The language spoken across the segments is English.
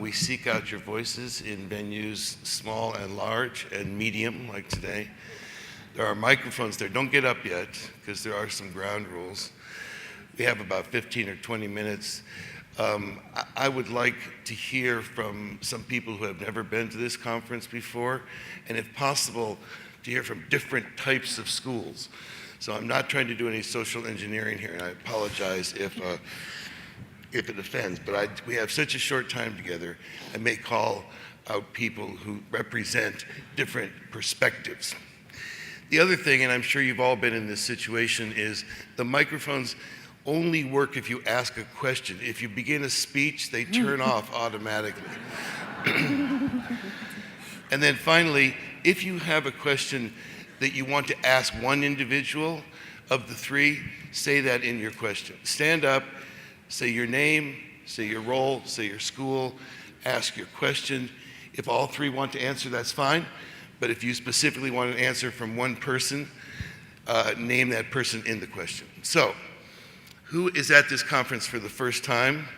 We seek out your voices in venues small and large and medium, like today. There are microphones there. Don't get up yet, because there are some ground rules. We have about 15 or 20 minutes. I would like to hear from some people who have never been to this conference before, and if possible, to hear from different types of schools. So I'm not trying to do any social engineering here, and I apologize if it offends, but we have such a short time together, I may call out people who represent different perspectives. The other thing, and I'm sure you've all been in this situation, is the microphones only work if you ask a question. If you begin a speech, they turn off automatically. And then finally, if you have a question that you want to ask one individual of the three, say that in your question. Stand up, say your name, say your role, say your school, ask your question. If all three want to answer, that's fine. But if you specifically want an answer from one person, name that person in the question. So, who is at this conference for the first time?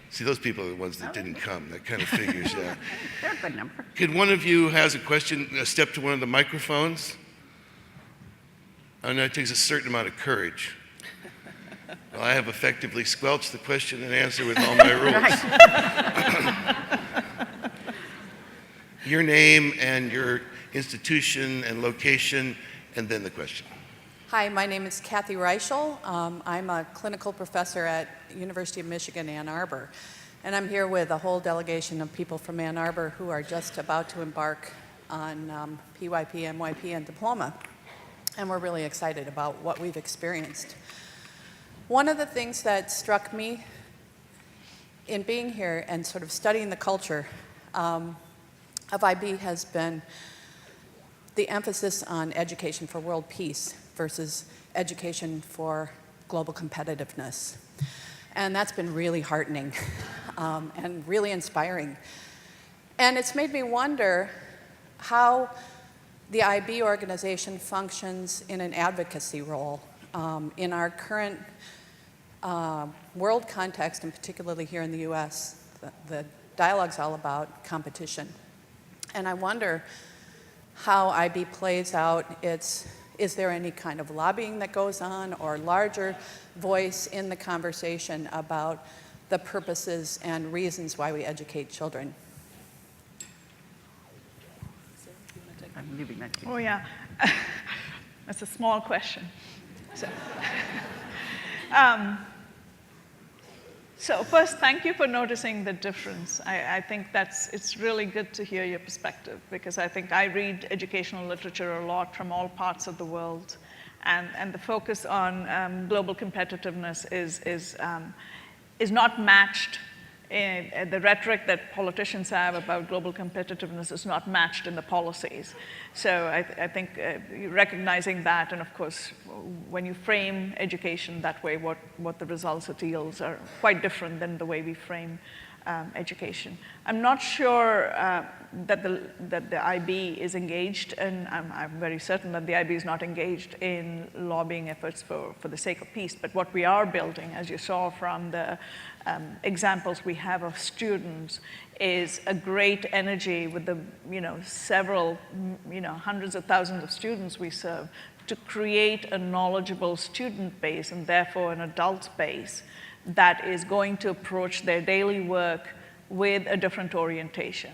See, those people are the ones that didn't come. That kind of figures, yeah. They're a good number. Could one of you has a question step to one of the microphones? I know it takes a certain amount of courage. Well, I have effectively squelched the question and answer with all my rules. Your name and your institution and location, and then the question. Hi, my name is Kathy Reichel. I'm a clinical professor at University of Michigan, Ann Arbor. And I'm here with a whole delegation of people from Ann Arbor who are just about to embark on PYP, MYP, and diploma. And we're really excited about what we've experienced. One of the things that struck me in being here and sort of studying the culture of IB has been the emphasis on education for world peace versus education for global competitiveness. And that's been really heartening and really inspiring. And it's made me wonder how the IB organization functions in an advocacy role in our current world context, and particularly here in the US. The dialogue's all about competition. And I wonder how IB plays out its, is there any kind of lobbying that goes on or larger voice in the conversation about the purposes and reasons why we educate children? I'm leaving that to you. Oh, yeah. That's a small question. So first, thank you for noticing the difference. I think it's really good to hear your perspective, because I think I read educational literature a lot from all parts of the world, and the focus on global competitiveness is not matched. The rhetoric that politicians have about global competitiveness is not matched in the policies. So I think recognizing that, and of course, when you frame education that way, what the results it yields are quite different than the way we frame education. I'm not sure that the IB is engaged, and I'm very certain that the IB is not engaged in lobbying efforts for the sake of peace. But what we are building, as you saw from the examples we have of students, is a great energy with the several hundreds of thousands of students we serve, to create a knowledgeable student base and therefore an adult base that is going to approach their daily work with a different orientation.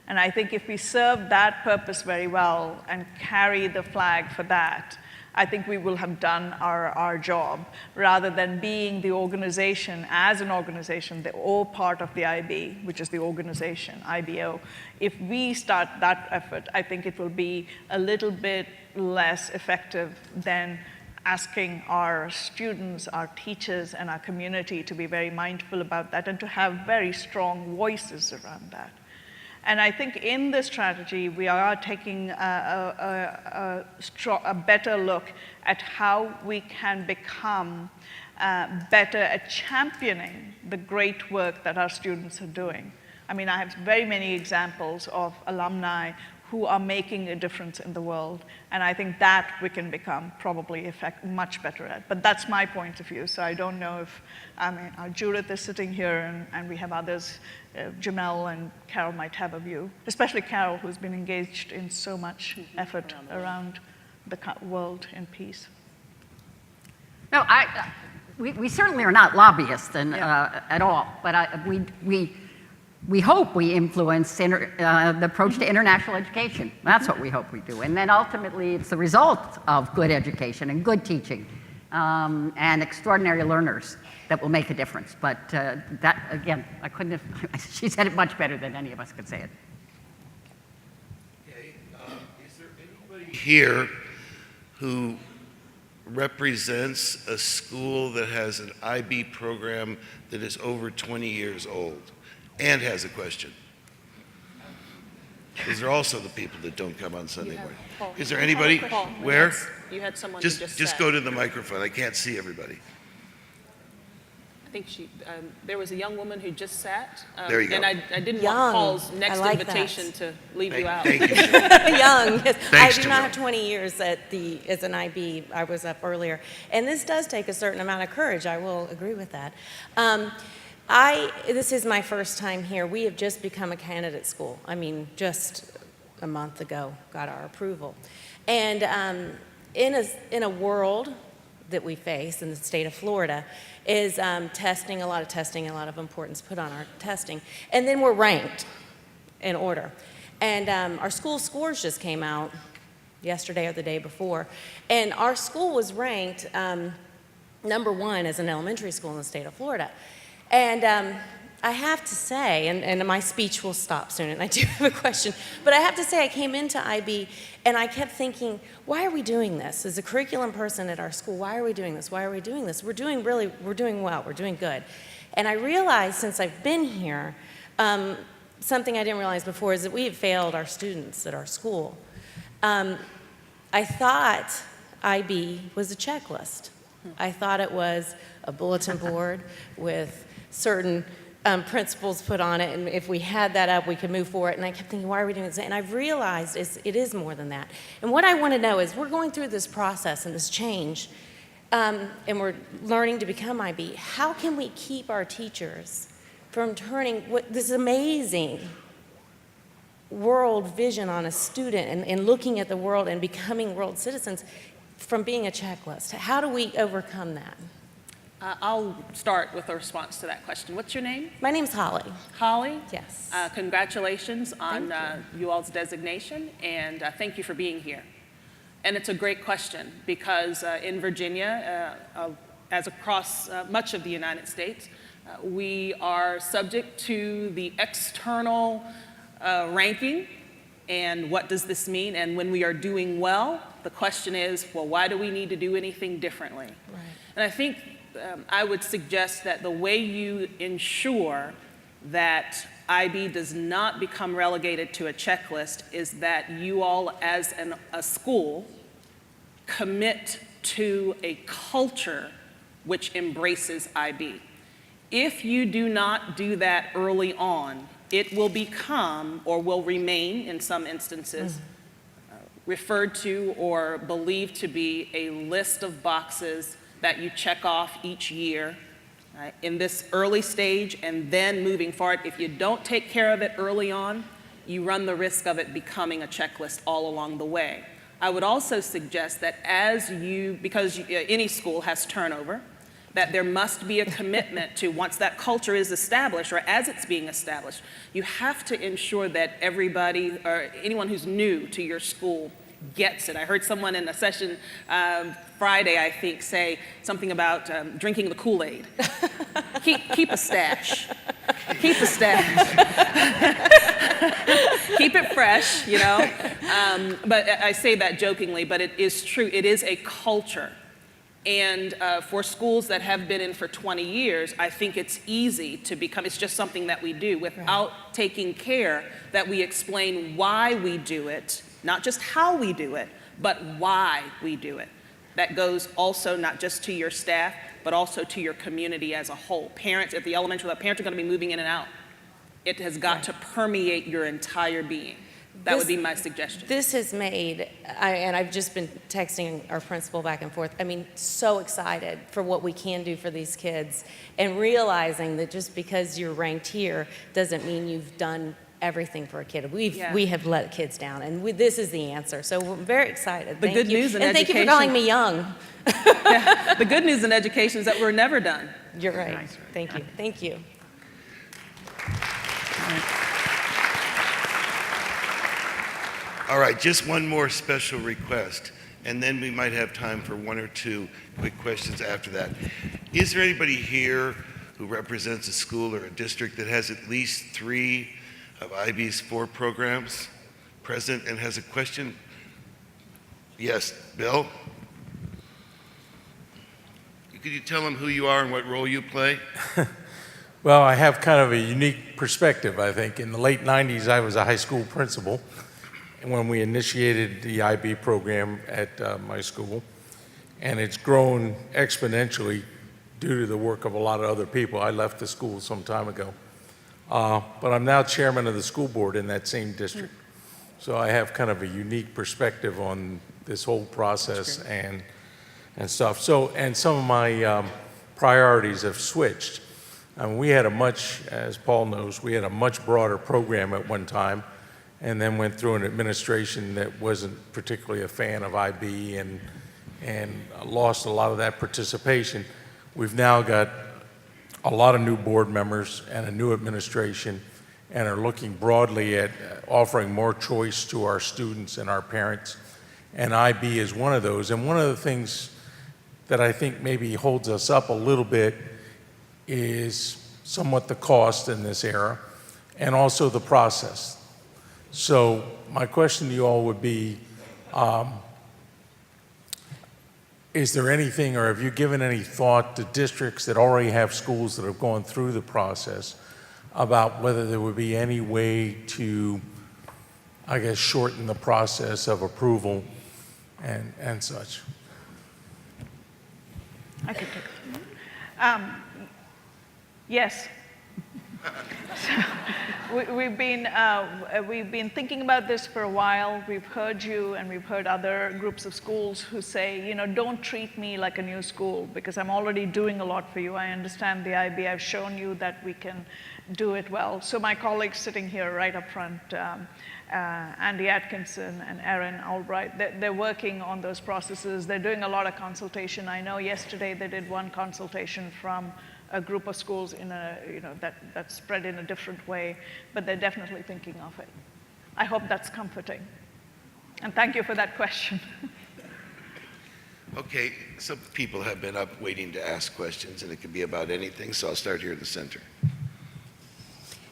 And I think if we serve that purpose very well and carry the flag for that, I think we will have done our job, rather than being the organization, as an organization, the O part of the IB, which is the organization, IBO. If we start that effort, I think it will be a little bit less effective than asking our students, our teachers, and our community to be very mindful about that and to have very strong voices around that. And I think in this strategy, we are taking a better look at how we can become better at championing the great work that our students are doing. I mean, I have very many examples of alumni who are making a difference in the world. And I think that we can become probably much better at. But that's my point of view. So I don't know if, Judith is sitting here and we have others, Jamel and Carol might have a view, especially Carol, who's been engaged in so much effort around the world in peace. No, we certainly are not lobbyists at all, but we hope we influence the approach to international education. That's what we hope we do. And then ultimately, it's the result of good education and good teaching and extraordinary learners that will make a difference. But that, again, I couldn't have, she said it much better than any of us could say it. Okay, is there anybody here who represents a school that has an IB program that is over 20 years old and has a question? These are also the people that don't come on Sunday morning. Is there anybody? Paul, Where? you had someone Just who just go sat. to the microphone. I can't see everybody. I think there was a young woman who just sat. There you go. And I didn't Young. want Paul's next I like invitation to leave you out. Thank you. Young. Yes. I Thanks, do not Jamil. have 20 years as an IB. I was up earlier. And this does take a certain amount of courage. I will agree with that. This is my first time here. We have just become a candidate school. I mean, just a month ago got our approval. And in a world that we face in the state of Florida is testing, a lot of importance put on our testing. And then we're ranked in order. And our school scores just came out yesterday or the day before. And our school was ranked #1 as an elementary school in the state of Florida. And I have to say, and my speech will stop soon, and I do have a question, but I have to say I came into IB and I kept thinking, why are we doing this? As a curriculum person at our school, why are we doing this? Why are we doing this? We're doing well, we're doing good. And I realized since I've been here, something I didn't realize before is that we have failed our students at our school. I thought IB was a checklist. I thought it was a bulletin board with certain principles put on it, and if we had that up, we could move forward. And I kept thinking, why are we doing this? And I've realized it is more than that. And what I want to know is, we're going through this process and this change, and we're learning to become IB. How can we keep our teachers from turning this amazing world vision on a student and looking at the world and becoming world citizens from being a checklist? How do we overcome that? I'll start with a response to that question. What's your name? My name's Holly. Holly? Yes. Congratulations on you all's designation, and thank you for being here. And it's a great question, because in Virginia, as across much of the United States, we are subject to the external ranking, and what does this mean? And when we are doing well, the question is, well, why do we need to do anything differently? Right. And I think I would suggest that the way you ensure that IB does not become relegated to a checklist is that you all, as a school, commit to a culture which embraces IB. If you do not do that early on, it will become, or will remain in some instances, referred to or believed to be a list of boxes that you check off each year, right, in this early stage, and then moving forward. If you don't take care of it early on, you run the risk of it becoming a checklist all along the way. I would also suggest that because any school has turnover, that there must be a commitment to, once that culture is established, or as it's being established, you have to ensure that everybody, or anyone who's new to your school, gets it. I heard someone in a session Friday, I think, say something about drinking the Kool-Aid. Keep a stash. Keep a stash. Keep it fresh, you know. But I say that jokingly, but it is true. It is a culture. And for schools that have been in for 20 years, I think it's easy to become, it's just something that we do without taking care that we explain why we do it, not just how we do it, but why we do it. That goes also not just to your staff, but also to your community as a whole. Parents at the elementary level, parents are going to be moving in and out. It has got to permeate your entire being. That would be my suggestion. This has made, and I've just been texting our principal back and forth, I mean, so excited for what we can do for these kids, and realizing that just because you're ranked here doesn't mean you've done everything for a kid. We have let kids down, and this is the answer. So we're very excited. The good news in and thank you for education- calling me young. The good news in education is that we're never done. You're right. Thank you. Thank you. All right, just one more special request, and then we might have time for one or two quick questions after that. Is there anybody here who represents a school or a district that has at least 3 of IB's 4 programs present and has a question? Yes, Bill? Could you tell them who you are and what role you play? Well, I have kind of a unique perspective, I think. In the late 90s, I was a high school principal when we initiated the IB program at my school, and it's grown exponentially due to the work of a lot of other people. I left the school some time ago. But I'm now chairman of the school board in that same district. So I have kind of a unique perspective on this whole process and stuff. So, and some of my priorities have switched. We had as Paul knows, we had a much broader program at one time, and then went through an administration that wasn't particularly a fan of IB and lost a lot of that participation. We've now got a lot of new board members and a new administration, and are looking broadly at offering more choice to our students and our parents. And IB is one of those. And one of the things that I think maybe holds us up a little bit is somewhat the cost in this era, and also the process. So my question to you all would be, is there anything, or have you given any thought to districts that already have schools that have gone through the process about whether there would be any way to, I guess, shorten the process of approval and such? I could take it. Yes. We've been thinking about this for a while. We've heard you, and we've heard other groups of schools who say, don't treat me like a new school because I'm already doing a lot for you. I understand the IB. I've shown you that we can do it well. So my colleagues sitting here right up front, Andy Atkinson and Erin Albright, they're working on those processes. They're doing a lot of consultation. I know yesterday they did one consultation from a group of schools in that spread in a different way, but they're definitely thinking of it. I hope that's comforting. And thank you for that question. Okay, some people have been up waiting to ask questions, and it could be about anything, so I'll start here in the center.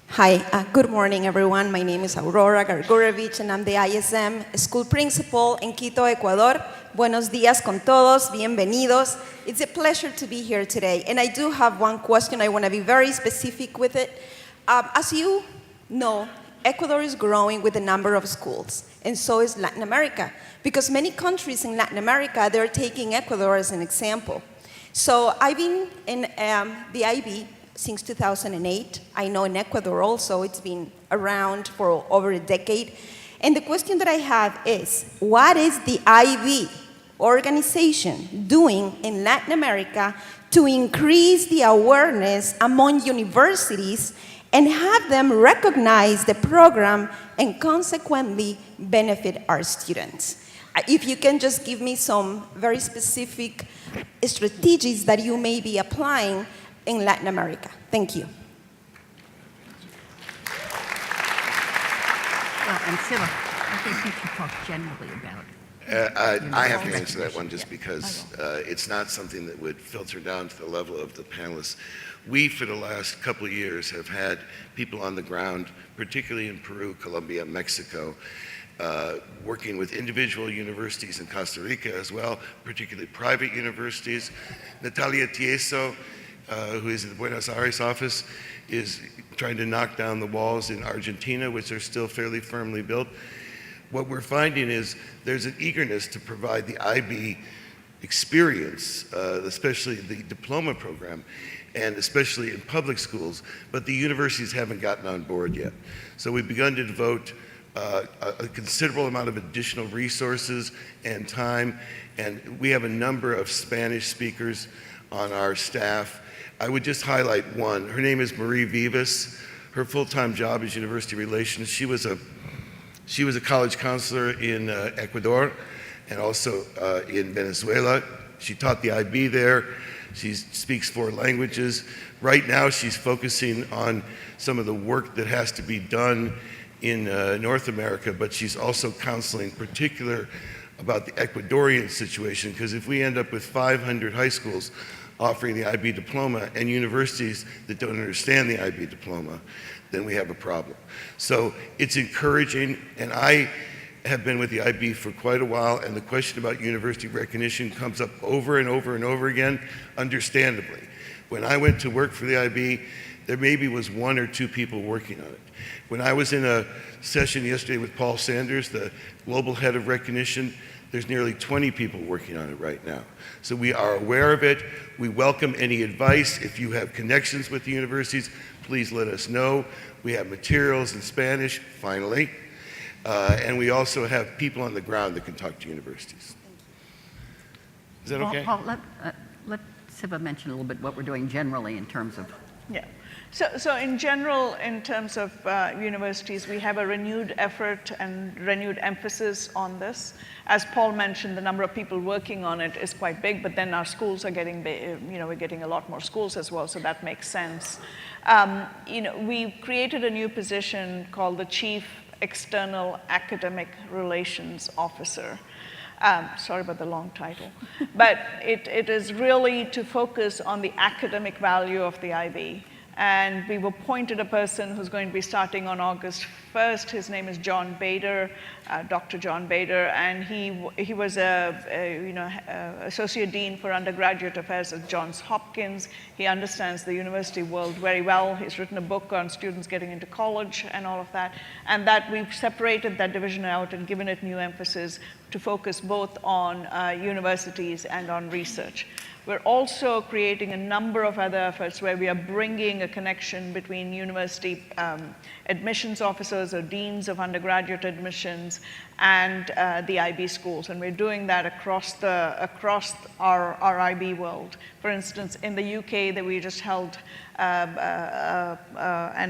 Hi, good morning, everyone. My name is Aurora Gregorovitch, and I'm the ISM school principal in Quito, Ecuador. Buenos días con todos, bienvenidos. It's a pleasure to be here today, and I do have one question. I want to be very specific with it. As you know, Ecuador is growing with the number of schools, and so is Latin America, because many countries in Latin America, they're taking Ecuador as an example. So I've been in the IB since 2008. I know in Ecuador also, it's been around for over a decade. And the question that I have is, what is the IB organization doing in Latin America to increase the awareness among universities and have them recognize the program and consequently benefit our students? If you can just give me some very specific strategies that you may be applying in Latin America. Thank you. Well, and Sila, I think you should talk generally about it. I have to answer that one just because it's not something that would filter down to the level of the panelists. We, for the last couple of years, have had people on the ground, particularly in Peru, Colombia, Mexico, working with individual universities in Costa Rica as well, particularly private universities. Natalia Tieso, who is in the Buenos Aires office, is trying to knock down the walls in Argentina, which are still fairly firmly built. What we're finding is there's an eagerness to provide the IB experience, especially the diploma program, and especially in public schools, but the universities haven't gotten on board yet. So we've begun to devote a considerable amount of additional resources and time, and we have a number of Spanish speakers on our staff. I would just highlight one. Her name is Marie Vives. Her full-time job is university relations. She was a college counselor in Ecuador and also in Venezuela. She taught the IB there. She speaks 4 languages. Right now, she's focusing on some of the work that has to be done in North America, but she's also counseling particular about the Ecuadorian situation, because if we end up with 500 high schools offering the IB diploma and universities that don't understand the IB diploma, then we have a problem. So it's encouraging, and I have been with the IB for quite a while, and the question about university recognition comes up over and over and over again, understandably. When I went to work for the IB, there maybe was 1 or 2 people working on it. When I was in a session yesterday with Paul Sanders, the global head of recognition, there's nearly 20 people working on it right now. So we are aware of it. We welcome any advice. If you have connections with the universities, please let us know. We have materials in Spanish, finally. And we also have people on the ground that can talk to universities. Is that okay? Paul, let Siva mention a little bit what we're doing generally in terms of. Yeah. So in general, in terms of universities, we have a renewed effort and renewed emphasis on this. As Paul mentioned, the number of people working on it is quite big, but then our schools are getting, we're getting a lot more schools as well, so that makes sense. We've created a new position called the Chief External Academic Relations Officer. Sorry about the long title. But it is really to focus on the academic value of the IB. And we've appointed a person who's going to be starting on August 1st. His name is John Bader, Dr. John Bader, and he was Associate Dean for Undergraduate Affairs at Johns Hopkins. He understands the university world very well. He's written a book on students getting into college and all of that. And that we've separated that division out and given it new emphasis to focus both on universities and on research. We're also creating a number of other efforts where we are bringing a connection between university admissions officers or deans of undergraduate admissions and the IB schools, and we're doing that across our IB world. For instance, in the UK, that we just held an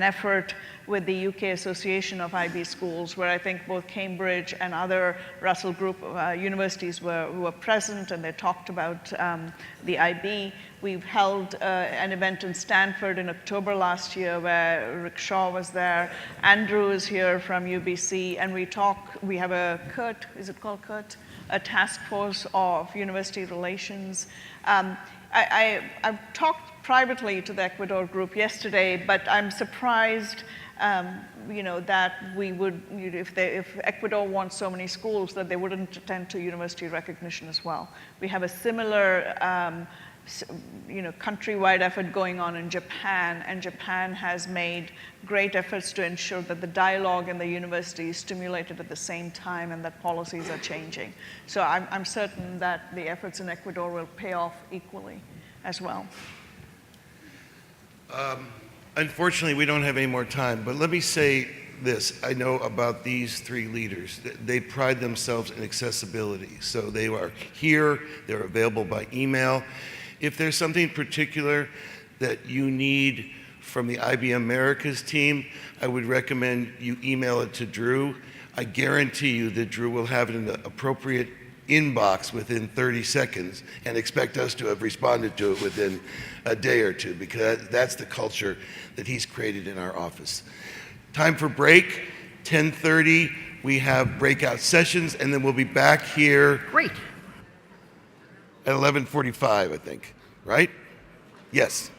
effort with the UK Association of IB Schools, where I think both Cambridge and other Russell Group universities were present, and they talked about the IB. We've held an event in Stanford in October last year where Rick Shaw was there. Andrew is here from UBC, and we have a CURT, is it called CURT? A task force of university relations. I've talked privately to the Ecuador group yesterday, but I'm surprised that we would, if Ecuador wants so many schools, that they wouldn't attend to university recognition as well. We have a similar countrywide effort going on in Japan, and Japan has made great efforts to ensure that the dialogue in the university is stimulated at the same time and that policies are changing. So I'm certain that the efforts in Ecuador will pay off equally as well. Unfortunately, we don't have any more time, but let me say this. I know about these 3 leaders. They pride themselves in accessibility. So they are here, they're available by email. If there's something particular that you need from the IB Americas team, I would recommend you email it to Drew. I guarantee you that Drew will have it in the appropriate inbox within 30 seconds and expect us to have responded to it within a day or 2, because that's the culture that he's created in our office. Time for break, 10:30. We have breakout sessions, and then we'll be back here. Great. At 11:45, I think, right? Yes.